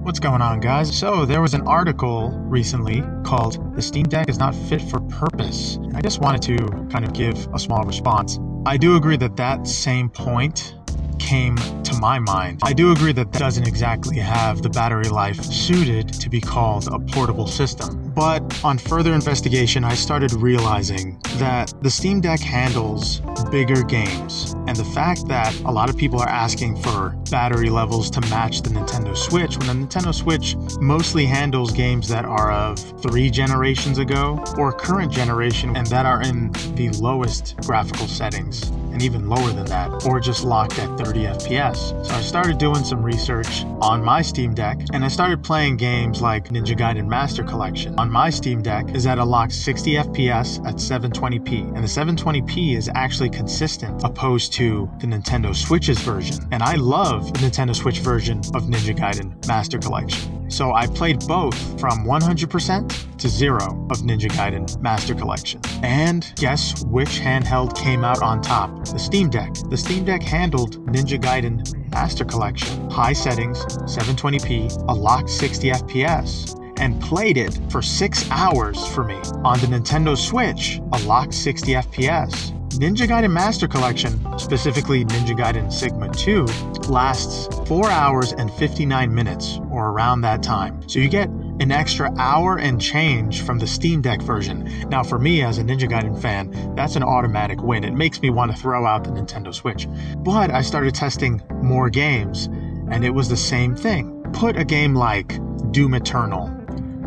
What's going on, guys? So there was an article recently called "The Steam Deck is Not Fit for Purpose." And I just wanted to kind of give a small response. I do agree that that same point came to my mind. I do agree that doesn't exactly have the battery life suited to be called a portable system. But on further investigation, I started realizing that the Steam Deck handles bigger games. And the fact that a lot of people are asking for battery levels to match the Nintendo Switch, when the Nintendo Switch mostly handles games that are of 3 generations ago or current generation and that are in the lowest graphical settings, and even lower than that, or just locked at 30 FPS. So I started doing some research on my Steam Deck, and I started playing games like Ninja Gaiden Master Collection. On my Steam Deck is at a locked 60 FPS at 720p, and the 720p is actually consistent opposed to the Nintendo Switch's version. And I love the Nintendo Switch version of Ninja Gaiden Master Collection. So I played both from 100% to 0 of Ninja Gaiden Master Collection. And guess which handheld came out on top? The Steam Deck. The Steam Deck handled Ninja Gaiden Master Collection, high settings, 720p, a locked 60 FPS, and played it for 6 hours for me. On the Nintendo Switch, a locked 60 FPS. Ninja Gaiden Master Collection, specifically Ninja Gaiden Sigma 2, lasts 4 hours and 59 minutes, or around that time. So you get an extra hour and change from the Steam Deck version. Now for me as a Ninja Gaiden fan, that's an automatic win. It makes me want to throw out the Nintendo Switch. But I started testing more games, and it was the same thing. Put a game like Doom Eternal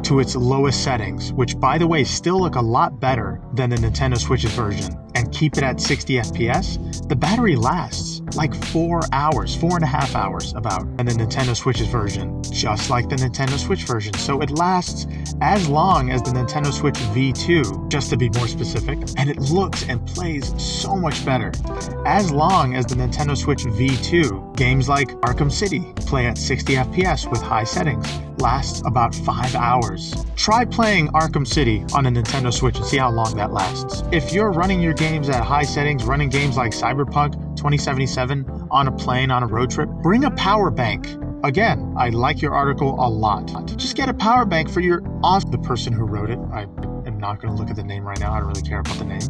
to its lowest settings, which by the way still look a lot better than the Nintendo Switch's version, and keep it at 60 FPS, the battery lasts like 4 hours, 4.5 hours about, and the Nintendo Switch's version, just like the Nintendo Switch version. So it lasts as long as the Nintendo Switch V2, just to be more specific, and it looks and plays so much better. As long as the Nintendo Switch V2, games like Arkham City play at 60 FPS with high settings, lasts about 5 hours. Try playing Arkham City on a Nintendo Switch and see how long that lasts. If you're running your games at high settings, running games like Cyberpunk 2077 on a plane, on a road trip, bring a power bank. Again, I like your article a lot. Just get a power bank for your the person who wrote it. I am not going to look at the name right now. I don't really care about the name.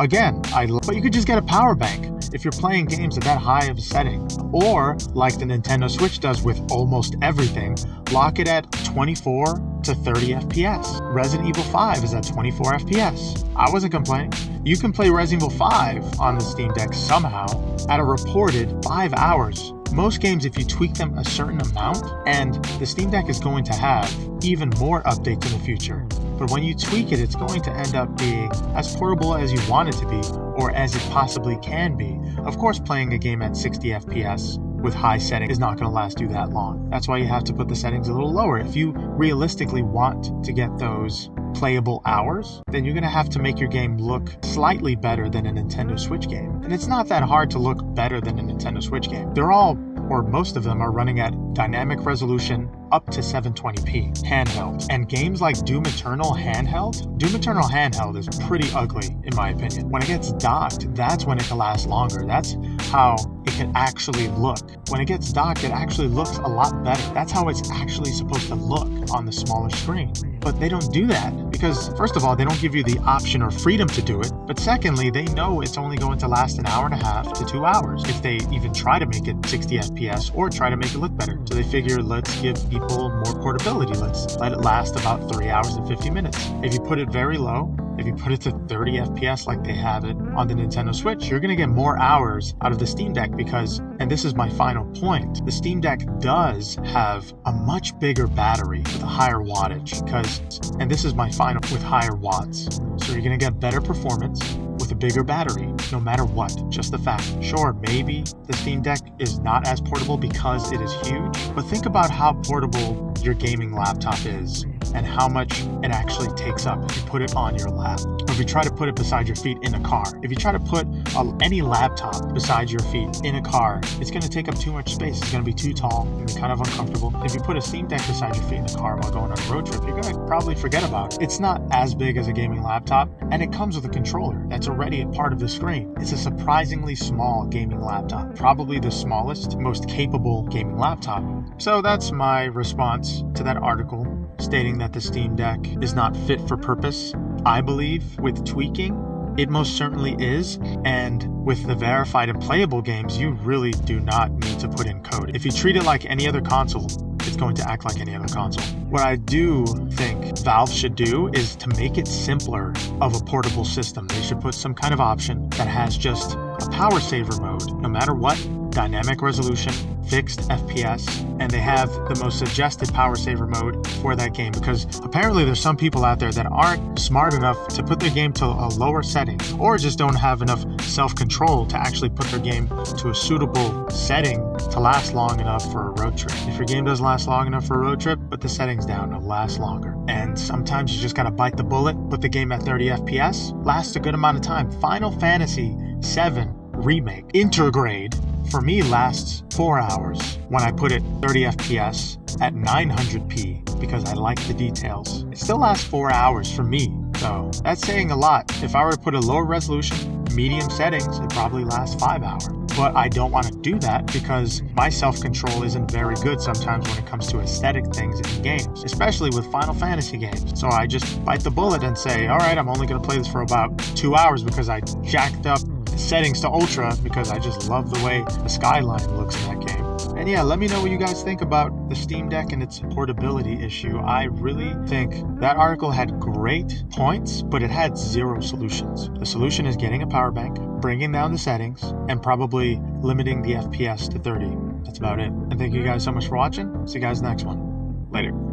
Again, but you could just get a power bank if you're playing games at that high of a setting. Or, like the Nintendo Switch does with almost everything, lock it at 24 to 30 FPS. Resident Evil 5 is at 24 FPS. I wasn't complaining. You can play Resident Evil 5 on the Steam Deck somehow at a reported 5 hours. Most games, if you tweak them a certain amount, and the Steam Deck is going to have even more updates in the future. But when you tweak it, it's going to end up being as portable as you want it to be, or as it possibly can be. Of course, playing a game at 60 FPS with high settings is not going to last you that long. That's why you have to put the settings a little lower. If you realistically want to get those playable hours, then you're going to have to make your game look slightly better than a Nintendo Switch game. And it's not that hard to look better than a Nintendo Switch game. They're all, or most of them, are running at dynamic resolution up to 720p handheld. And games like Doom Eternal handheld is pretty ugly in my opinion. When it gets docked, that's when it can last longer. That's how it can actually look. When it gets docked, it actually looks a lot better. That's how it's actually supposed to look on the smaller screen. But they don't do that because, first of all, they don't give you the option or freedom to do it. But secondly, they know it's only going to last an hour and a half to 2 hours if they even try to make it 60 FPS or try to make it look better. So they figure, let's give people more portability. Let's let it last about 3 hours and 50 minutes. If you put it very low, if you put it to 30 FPS like they have it on the Nintendo Switch, you're going to get more hours out of the Steam Deck because, and this is my final point, the Steam Deck does have a much bigger battery with a higher wattage and this is my final, with higher watts. So you're going to get better performance with a bigger battery, no matter what, just the fact. Sure, maybe the Steam Deck is not as portable because it is huge, but think about how portable your gaming laptop is and how much it actually takes up if you put it on your lap. A if you try to put it beside your feet in a car. If you try to put any laptop beside your feet in a car, it's going to take up too much space. It's going to be too tall and be kind of uncomfortable. If you put a Steam Deck beside your feet in the car while going on a road trip, you're going to probably forget about it. It's not as big as a gaming laptop, and it comes with a controller that's already a part of the screen. It's a surprisingly small gaming laptop, probably the smallest, most capable gaming laptop. So that's my response to that article stating that the Steam Deck is not fit for purpose. I believe with tweaking, it most certainly is, and with the verified and playable games, you really do not need to put in code. If you treat it like any other console, it's going to act like any other console. What I do think Valve should do is to make it simpler of a portable system. They should put some kind of option that has just a power saver mode, no matter what, dynamic resolution, fixed FPS, and they have the most suggested power saver mode for that game, because apparently there's some people out there that aren't smart enough to put their game to a lower setting, or just don't have enough self-control to actually put their game to a suitable setting to last long enough for a road trip. If your game doesn't last long enough for a road trip, put the settings down, it'll last longer. And sometimes you just gotta bite the bullet, put the game at 30 FPS, lasts a good amount of time. Final Fantasy VII Remake Intergrade for me lasts 4 hours when I put it 30 FPS at 900p because I like the details. It still lasts 4 hours for me, so that's saying a lot. If I were to put a lower resolution, medium settings, it probably lasts 5 hours. But I don't want to do that because my self-control isn't very good sometimes when it comes to aesthetic things in games, especially with Final Fantasy games. So I just bite the bullet and say, all right, I'm only going to play this for about 2 hours because I jacked up settings to ultra because I just love the way the skyline looks in that game. And yeah, let me know what you guys think about the Steam Deck and its portability issue. I really think that article had great points, but it had zero solutions. The solution is getting a power bank, bringing down the settings, and probably limiting the FPS to 30. That's about it. And thank you guys so much for watching. See you guys next one. Later.